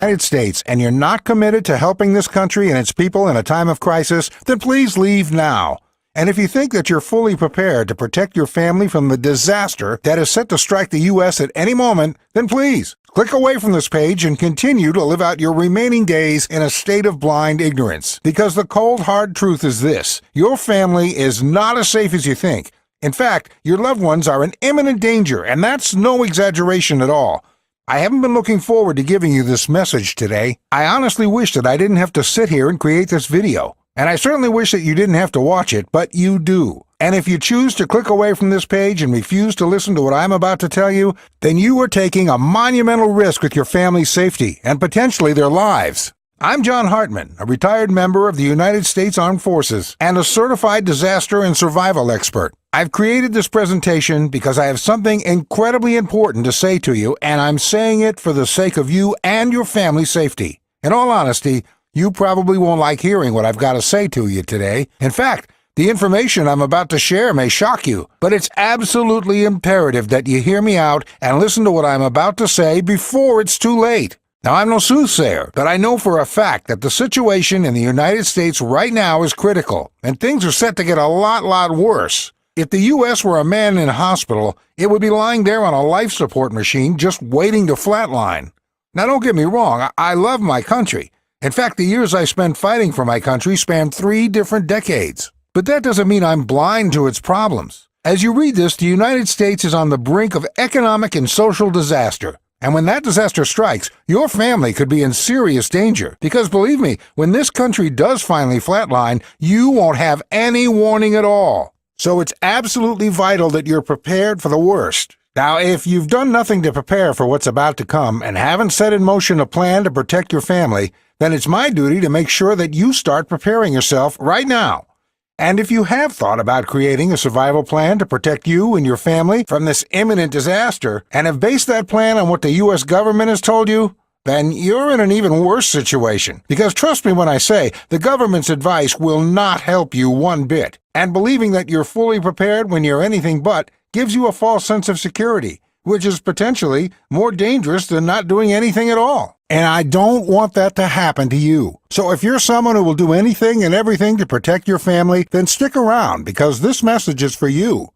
United States and you're not committed to helping this country and its people in a time of crisis, then please leave now. And if you think that you're fully prepared to protect your family from the disaster that is set to strike the U.S. at any moment, then please click away from this page and continue to live out your remaining days in a state of blind ignorance. Because the cold, hard truth is this: your family is not as safe as you think. In fact, your loved ones are in imminent danger, and that's no exaggeration at all. I haven't been looking forward to giving you this message today. I honestly wish that I didn't have to sit here and create this video. And I certainly wish that you didn't have to watch it, but you do. And if you choose to click away from this page and refuse to listen to what I'm about to tell you, then you are taking a monumental risk with your family's safety and potentially their lives. I'm John Hartman, a retired member of the United States Armed Forces and a certified disaster and survival expert. I've created this presentation because I have something incredibly important to say to you, and I'm saying it for the sake of you and your family's safety. In all honesty, you probably won't like hearing what I've got to say to you today. In fact, the information I'm about to share may shock you, but it's absolutely imperative that you hear me out and listen to what I'm about to say before it's too late. Now, I'm no soothsayer, but I know for a fact that the situation in the United States right now is critical, and things are set to get a lot worse. If the U.S. were a man in a hospital, it would be lying there on a life support machine just waiting to flatline. Now, don't get me wrong, I love my country. In fact, the years I spent fighting for my country spanned 3 different decades. But that doesn't mean I'm blind to its problems. As you read this, the United States is on the brink of economic and social disaster. And when that disaster strikes, your family could be in serious danger. Because believe me, when this country does finally flatline, you won't have any warning at all. So it's absolutely vital that you're prepared for the worst. Now, if you've done nothing to prepare for what's about to come and haven't set in motion a plan to protect your family, then it's my duty to make sure that you start preparing yourself right now. And if you have thought about creating a survival plan to protect you and your family from this imminent disaster, and have based that plan on what the U.S. government has told you, then you're in an even worse situation. Because trust me when I say, the government's advice will not help you one bit. And believing that you're fully prepared when you're anything but gives you a false sense of security, which is potentially more dangerous than not doing anything at all. And I don't want that to happen to you. So if you're someone who will do anything and everything to protect your family, then stick around, because this message is for you.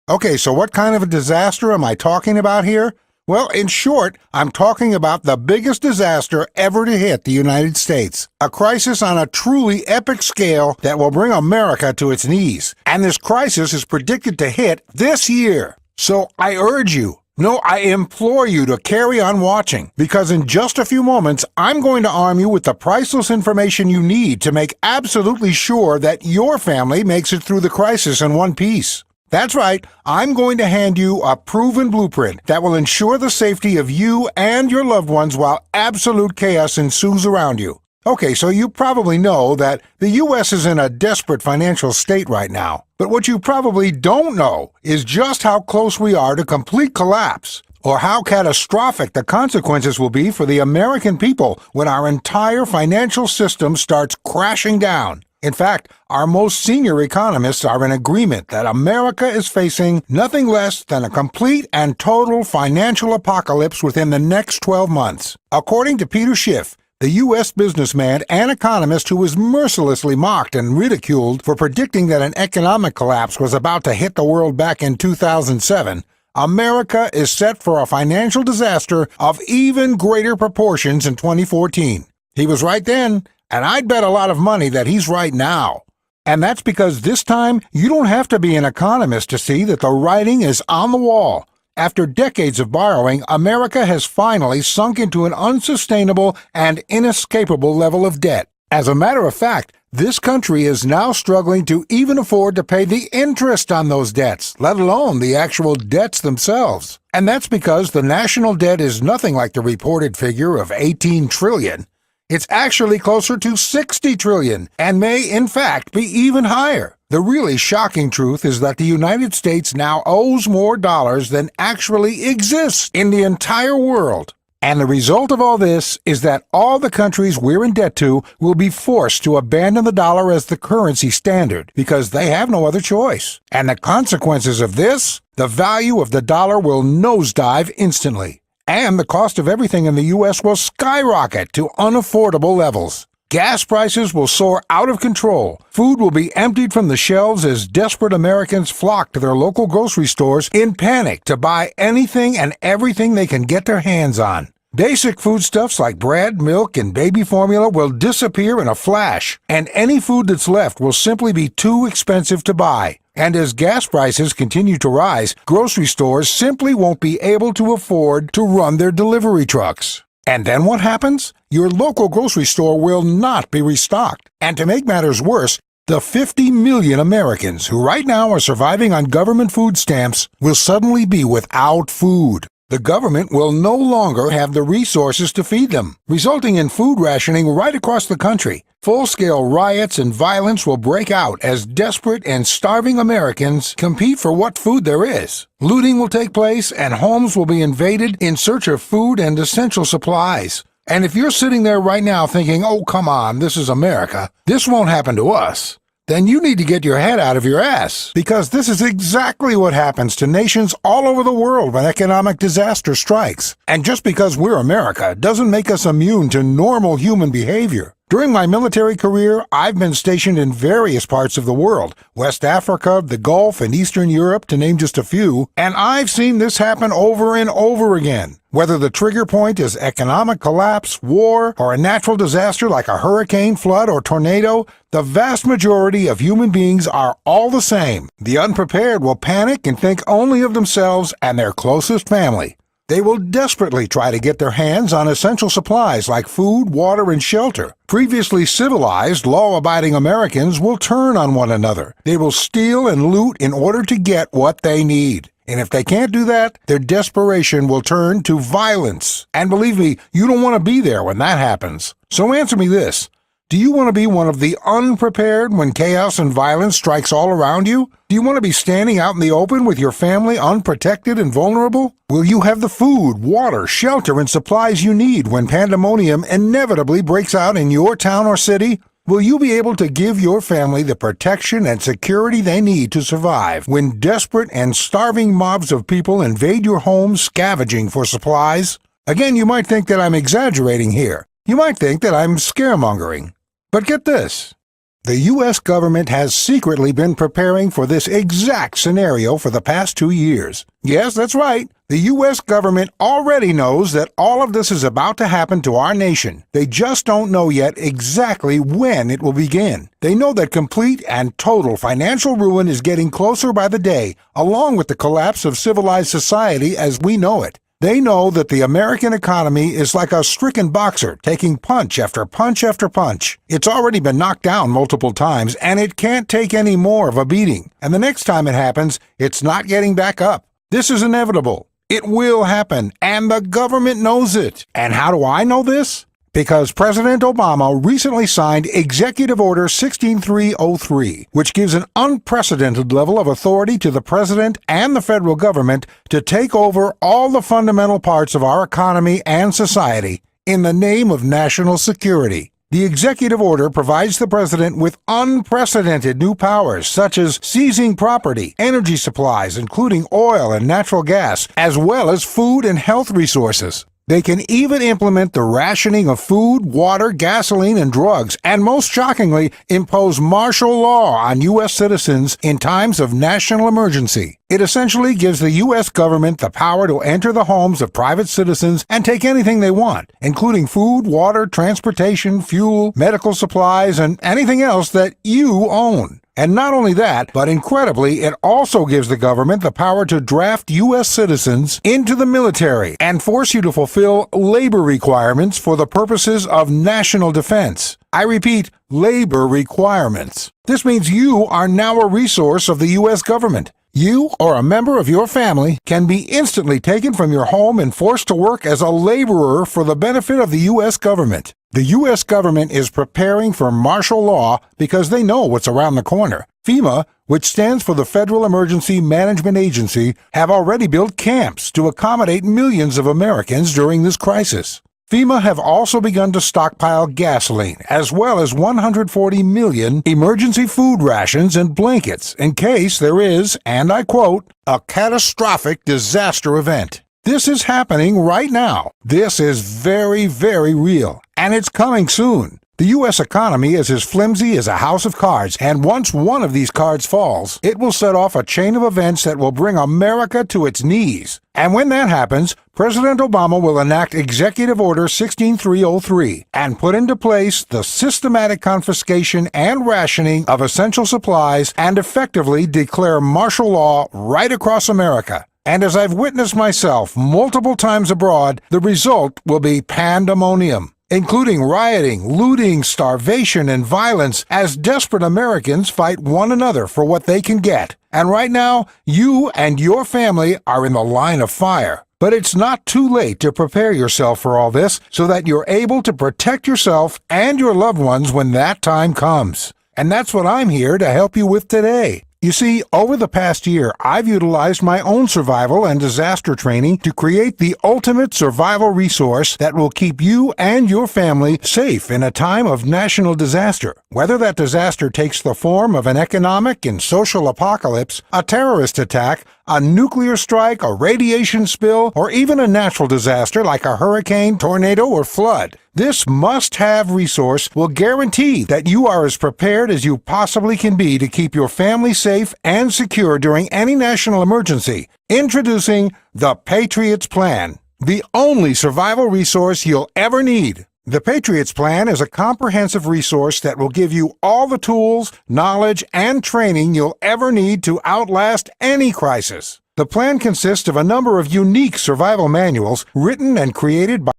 Okay, so what kind of a disaster am I talking about here? Well, in short, I'm talking about the biggest disaster ever to hit the United States. A crisis on a truly epic scale that will bring America to its knees. And this crisis is predicted to hit this year. So I urge you, no, I implore you to carry on watching, because in just a few moments, I'm going to arm you with the priceless information you need to make absolutely sure that your family makes it through the crisis in one piece. That's right, I'm going to hand you a proven blueprint that will ensure the safety of you and your loved ones while absolute chaos ensues around you. Okay, so you probably know that the U.S. is in a desperate financial state right now. But what you probably don't know is just how close we are to complete collapse, or how catastrophic the consequences will be for the American people when our entire financial system starts crashing down. In fact, our most senior economists are in agreement that America is facing nothing less than a complete and total financial apocalypse within the next 12 months. According to Peter Schiff, the U.S. businessman and economist who was mercilessly mocked and ridiculed for predicting that an economic collapse was about to hit the world back in 2007, America is set for a financial disaster of even greater proportions in 2014. He was right then, and I'd bet a lot of money that he's right now. And that's because this time, you don't have to be an economist to see that the writing is on the wall. After decades of borrowing, America has finally sunk into an unsustainable and inescapable level of debt. As a matter of fact, this country is now struggling to even afford to pay the interest on those debts, let alone the actual debts themselves. And that's because the national debt is nothing like the reported figure of 18 trillion. It's actually closer to 60 trillion and may, in fact, be even higher. The really shocking truth is that the United States now owes more dollars than actually exist in the entire world. And the result of all this is that all the countries we're in debt to will be forced to abandon the dollar as the currency standard because they have no other choice. And the consequences of this? The value of the dollar will nosedive instantly. and the cost of everything in the U.S. will skyrocket to unaffordable levels. Gas prices will soar out of control. Food will be emptied from the shelves as desperate Americans flock to their local grocery stores in panic to buy anything and everything they can get their hands on. Basic foodstuffs like bread, milk, and baby formula will disappear in a flash, and any food that's left will simply be too expensive to buy. And as gas prices continue to rise, grocery stores simply won't be able to afford to run their delivery trucks. And then what happens? Your local grocery store will not be restocked. And to make matters worse, the 50 million Americans who right now are surviving on government food stamps will suddenly be without food. The government will no longer have the resources to feed them, resulting in food rationing right across the country. Full-scale riots and violence will break out as desperate and starving Americans compete for what food there is. Looting will take place and homes will be invaded in search of food and essential supplies. And if you're sitting there right now thinking, oh, come on, this is America, this won't happen to us, then you need to get your head out of your ass, because this is exactly what happens to nations all over the world when economic disaster strikes. And just because we're America doesn't make us immune to normal human behavior. During my military career, I've been stationed in various parts of the world, West Africa, the Gulf, and Eastern Europe, to name just a few, and I've seen this happen over and over again. Whether the trigger point is economic collapse, war, or a natural disaster like a hurricane, flood, or tornado, the vast majority of human beings are all the same. The unprepared will panic and think only of themselves and their closest family. They will desperately try to get their hands on essential supplies like food, water, and shelter. Previously civilized, law-abiding Americans will turn on one another. They will steal and loot in order to get what they need. And if they can't do that, their desperation will turn to violence. And believe me, you don't want to be there when that happens. So answer me this. Do you want to be one of the unprepared when chaos and violence strikes all around you? Do you want to be standing out in the open with your family unprotected and vulnerable? Will you have the food, water, shelter, and supplies you need when pandemonium inevitably breaks out in your town or city? Will you be able to give your family the protection and security they need to survive when desperate and starving mobs of people invade your home scavenging for supplies? Again, you might think that I'm exaggerating here. You might think that I'm scaremongering. But get this. The U.S. government has secretly been preparing for this exact scenario for the past 2 years. Yes, that's right. The U.S. government already knows that all of this is about to happen to our nation. They just don't know yet exactly when it will begin. They know that complete and total financial ruin is getting closer by the day, along with the collapse of civilized society as we know it. They know that the American economy is like a stricken boxer taking punch after punch after punch. It's already been knocked down multiple times, and it can't take any more of a beating. And the next time it happens, it's not getting back up. This is inevitable. It will happen, and the government knows it. And how do I know this? Because President Obama recently signed Executive Order 16303, which gives an unprecedented level of authority to the President and the federal government to take over all the fundamental parts of our economy and society in the name of national security. The executive order provides the President with unprecedented new powers, such as seizing property, energy supplies, including oil and natural gas, as well as food and health resources. They can even implement the rationing of food, water, gasoline, and drugs, and most shockingly, impose martial law on U.S. citizens in times of national emergency. It essentially gives the U.S. government the power to enter the homes of private citizens and take anything they want, including food, water, transportation, fuel, medical supplies, and anything else that you own. And not only that, but incredibly, it also gives the government the power to draft U.S. citizens into the military and force you to fulfill labor requirements for the purposes of national defense. I repeat, labor requirements. This means you are now a resource of the U.S. government. You or a member of your family can be instantly taken from your home and forced to work as a laborer for the benefit of the U.S. government. The U.S. government is preparing for martial law because they know what's around the corner. FEMA, which stands for the Federal Emergency Management Agency, have already built camps to accommodate millions of Americans during this crisis. FEMA have also begun to stockpile gasoline, as well as 140 million emergency food rations and blankets in case there is, and I quote, a catastrophic disaster event. This is happening right now. This is very, very real, and it's coming soon. The U.S. economy is as flimsy as a house of cards, and once one of these cards falls, it will set off a chain of events that will bring America to its knees. And when that happens, President Obama will enact Executive Order 16303 and put into place the systematic confiscation and rationing of essential supplies and effectively declare martial law right across America. And as I've witnessed myself multiple times abroad, the result will be pandemonium, including rioting, looting, starvation, and violence as desperate Americans fight one another for what they can get. And right now, you and your family are in the line of fire. But it's not too late to prepare yourself for all this so that you're able to protect yourself and your loved ones when that time comes. And that's what I'm here to help you with today. You see, over the past year, I've utilized my own survival and disaster training to create the ultimate survival resource that will keep you and your family safe in a time of national disaster. Whether that disaster takes the form of an economic and social apocalypse, a terrorist attack, a nuclear strike, a radiation spill, or even a natural disaster like a hurricane, tornado, or flood. This must-have resource will guarantee that you are as prepared as you possibly can be to keep your family safe and secure during any national emergency. Introducing the Patriots Plan, the only survival resource you'll ever need. The Patriots Plan is a comprehensive resource that will give you all the tools, knowledge, and training you'll ever need to outlast any crisis. The plan consists of a number of unique survival manuals written and created by